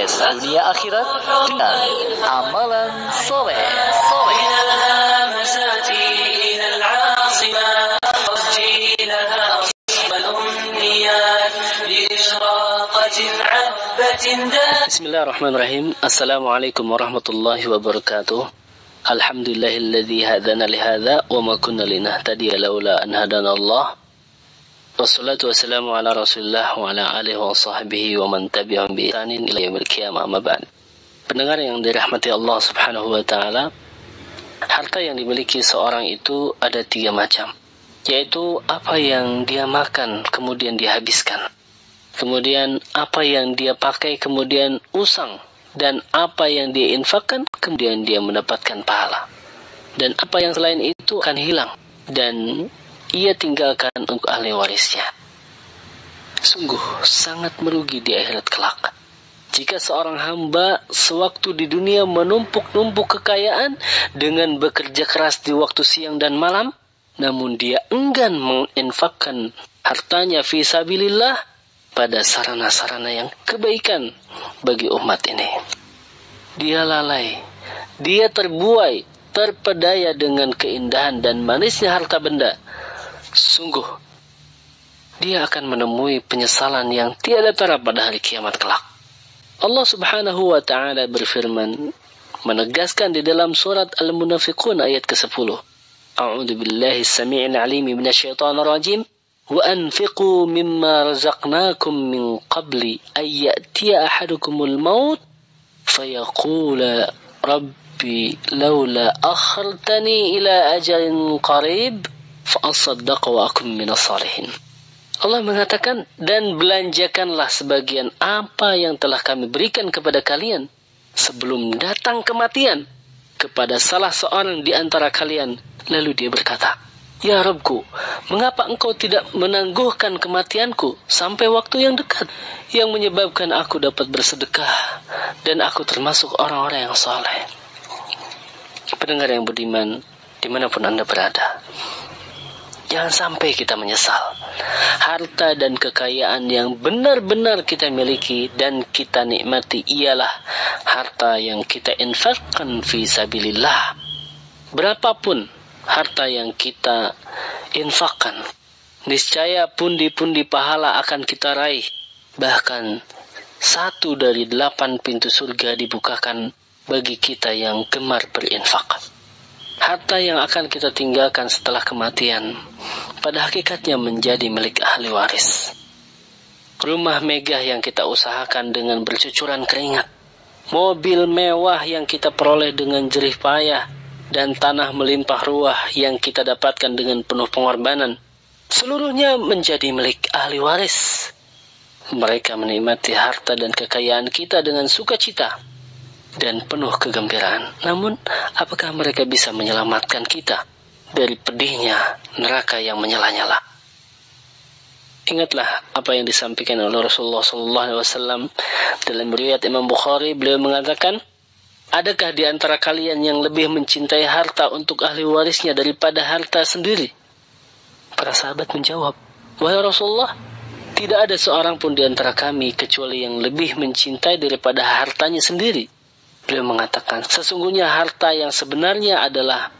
sukses dunia akhirat dengan amalan soleh. Bismillahirrahmanirrahim. Assalamualaikum warahmatullahi wabarakatuh. Alhamdulillahilladzi hadana lihadza wa ma kunna linahtadiya laula an hadana Allah. Wassalatu wassalamu ala Rasulillah wa ala alihi wa sahbihi wa man tabi'ahum bi ihsanin ila yaumil qiyamah, amma ba'd. Pendengar yang dirahmati Allah Subhanahu wa taala, harta yang dimiliki seorang itu ada 3 macam, yaitu apa yang dia makan kemudian dia habiskan, kemudian apa yang dia pakai kemudian usang, dan apa yang dia infakkan kemudian dia mendapatkan pahala, dan apa yang selain itu akan hilang dan ia tinggalkan untuk ahli warisnya. Sungguh sangat merugi di akhirat kelak jika seorang hamba sewaktu di dunia menumpuk-numpuk kekayaan dengan bekerja keras di waktu siang dan malam, namun dia enggan menginfakkan hartanya fi sabilillah pada sarana-sarana yang kebaikan bagi umat ini. Dia lalai, dia terbuai, terpedaya dengan keindahan dan manisnya harta benda. Sungguh, dia akan menemui penyesalan yang tiada tara pada hari kiamat kelak. Allah Subhanahu wa ta'ala berfirman, menegaskan di dalam surat Al-Munafiqun ayat ke-10. A'udzu billahi as-sami'il 'alim minasyaitonir rajim. Wa anfiqu mimma razaqnakum min qabli ay ya'tiya ahadukumul maut fayaqula rabbi laula akhartani ila ajalin qarib fa'asaddaqa wa akum minas salihin. Allah mengatakan, dan belanjakanlah sebagian apa yang telah kami berikan kepada kalian sebelum datang kematian kepada salah seorang di antara kalian. Lalu dia berkata, ya Rabbku, mengapa engkau tidak menangguhkan kematianku sampai waktu yang dekat, yang menyebabkan aku dapat bersedekah dan aku termasuk orang-orang yang saleh. Pendengar yang budiman, dimanapun Anda berada, jangan sampai kita menyesal. Harta dan kekayaan yang benar-benar kita miliki dan kita nikmati ialah harta yang kita infakkan fi sabilillah. Berapapun harta yang kita infakkan, niscaya pundi-pundi pahala akan kita raih. Bahkan 1 dari 8 pintu surga dibukakan bagi kita yang gemar berinfak. Harta yang akan kita tinggalkan setelah kematian pada hakikatnya menjadi milik ahli waris. Rumah megah yang kita usahakan dengan bercucuran keringat, mobil mewah yang kita peroleh dengan jerih payah, dan tanah melimpah ruah yang kita dapatkan dengan penuh pengorbanan, seluruhnya menjadi milik ahli waris. Mereka menikmati harta dan kekayaan kita dengan sukacita dan penuh kegembiraan. Namun, apakah mereka bisa menyelamatkan kita dari pedihnya neraka yang menyala-nyala? Ingatlah apa yang disampaikan oleh Rasulullah SAW dalam riwayat Imam Bukhari. Beliau mengatakan, adakah di antara kalian yang lebih mencintai harta untuk ahli warisnya daripada harta sendiri? Para sahabat menjawab, wahai Rasulullah, tidak ada seorang pun di antara kami kecuali yang lebih mencintai daripada hartanya sendiri. Beliau mengatakan, sesungguhnya harta yang sebenarnya adalah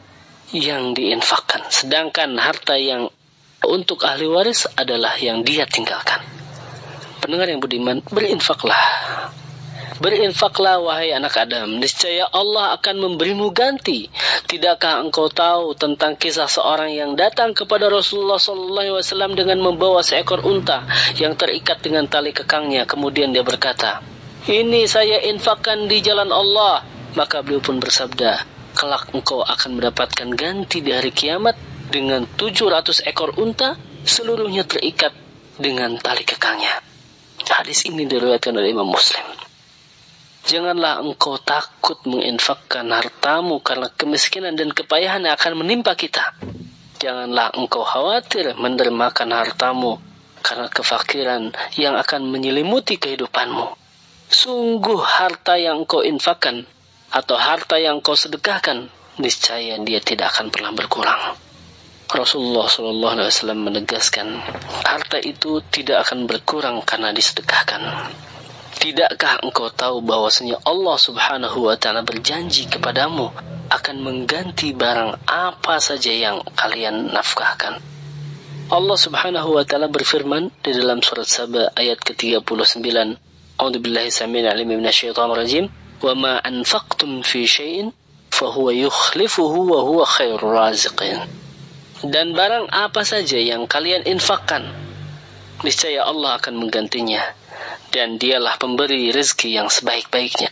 yang diinfakkan, sedangkan harta yang untuk ahli waris adalah yang dia tinggalkan. Pendengar yang budiman, berinfaklah. Berinfaklah wahai anak Adam, niscaya Allah akan memberimu ganti. Tidakkah engkau tahu tentang kisah seorang yang datang kepada Rasulullah SAW dengan membawa seekor unta yang terikat dengan tali kekangnya. Kemudian dia berkata, ini saya infakkan di jalan Allah. Maka beliau pun bersabda, kelak engkau akan mendapatkan ganti di hari kiamat dengan 700 ekor unta, seluruhnya terikat dengan tali kekangnya. Hadis ini diriwayatkan oleh Imam Muslim. Janganlah engkau takut menginfakkan hartamu karena kemiskinan dan kepayahan yang akan menimpa kita. Janganlah engkau khawatir mendermakan hartamu karena kefakiran yang akan menyelimuti kehidupanmu. Sungguh harta yang engkau infakkan atau harta yang engkau sedekahkan, niscaya dia tidak akan pernah berkurang. Rasulullah SAW menegaskan, harta itu tidak akan berkurang karena disedekahkan. Tidakkah engkau tahu bahwasanya Allah Subhanahu wa ta'ala berjanji kepadamu akan mengganti barang apa saja yang kalian nafkahkan? Allah Subhanahu wa ta'ala berfirman di dalam surat Saba ayat ke-39, A'udzubillahi samil alim minasyaitonir rajim, "Wa ma anfaqtum fi syai'in fahuwa yukhlifuhu wa huwa khairur raziqin." Dan barang apa saja yang kalian infakkan, niscaya Allah akan menggantinya, dan dialah pemberi rezeki yang sebaik-baiknya.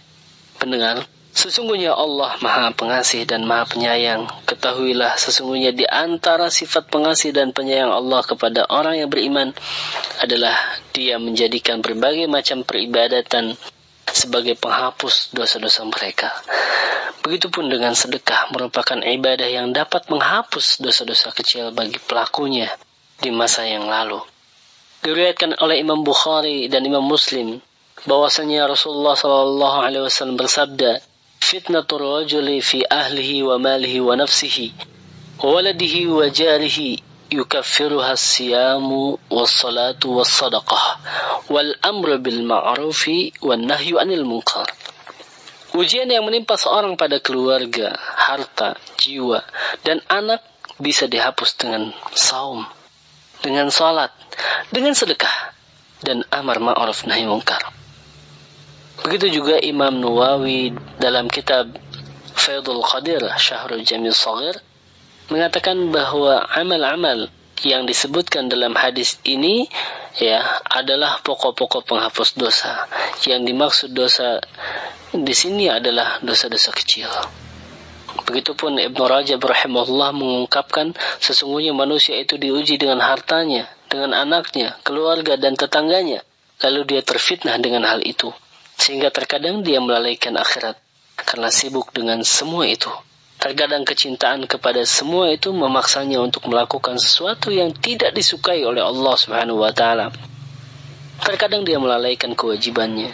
Pendengar, sesungguhnya Allah Maha Pengasih dan Maha Penyayang. Ketahuilah sesungguhnya di antara sifat pengasih dan penyayang Allah kepada orang yang beriman adalah Dia menjadikan berbagai macam peribadatan sebagai penghapus dosa-dosa mereka. Begitupun dengan sedekah, merupakan ibadah yang dapat menghapus dosa-dosa kecil bagi pelakunya di masa yang lalu. Diriwayatkan oleh Imam Bukhari dan Imam Muslim bahwasanya Rasulullah SAW bersabda, "Fitnatur rajuli fi ahlihi wa malihi wa nafsihi wa waladihi wa jarihi yukaffiruha as-siyamu was-salatu was-sadaqah wal amru bil ma'rufi wan nahyu 'anil munkar." Ujian yang menimpa seorang pada keluarga, harta, jiwa, dan anak bisa dihapus dengan saum, dengan salat, dengan sedekah, dan amar ma'ruf nahi munkar. Begitu juga Imam Nawawi dalam kitab Faidul Qadir Syahrul Jamil Shaghir mengatakan bahwa amal-amal yang disebutkan dalam hadis ini adalah pokok-pokok penghapus dosa. Yang dimaksud dosa di sini adalah dosa-dosa kecil. Begitupun Ibnu Rajab rahimahullah mengungkapkan sesungguhnya manusia itu diuji dengan hartanya, dengan anaknya, keluarga dan tetangganya. Lalu dia terfitnah dengan hal itu, sehingga terkadang dia melalaikan akhirat karena sibuk dengan semua itu. Terkadang kecintaan kepada semua itu memaksanya untuk melakukan sesuatu yang tidak disukai oleh Allah Subhanahu wa ta'ala. Terkadang dia melalaikan kewajibannya.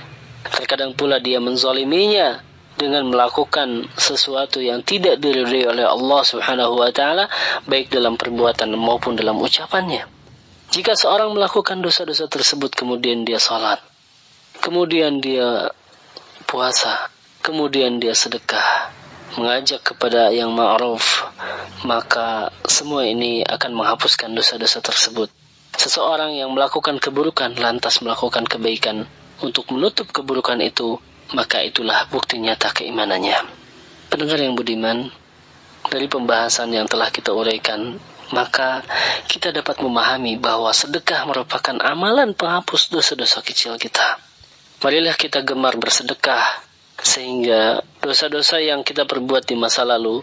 Terkadang pula dia menzaliminya dengan melakukan sesuatu yang tidak diridhai oleh Allah Subhanahu wa ta'ala, baik dalam perbuatan maupun dalam ucapannya. Jika seorang melakukan dosa-dosa tersebut, kemudian dia salat, kemudian dia puasa, kemudian dia sedekah, mengajak kepada yang ma'ruf, maka semua ini akan menghapuskan dosa-dosa tersebut. Seseorang yang melakukan keburukan lantas melakukan kebaikan untuk menutup keburukan itu, maka itulah bukti nyata keimanannya. Pendengar yang budiman, dari pembahasan yang telah kita uraikan, maka kita dapat memahami bahwa sedekah merupakan amalan penghapus dosa-dosa kecil kita. Marilah kita gemar bersedekah, sehingga dosa-dosa yang kita perbuat di masa lalu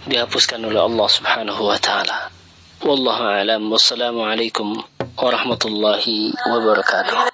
dihapuskan oleh Allah Subhanahu wa ta'ala. Wallahu a'lam. Wassalamualaikum warahmatullahi wabarakatuh.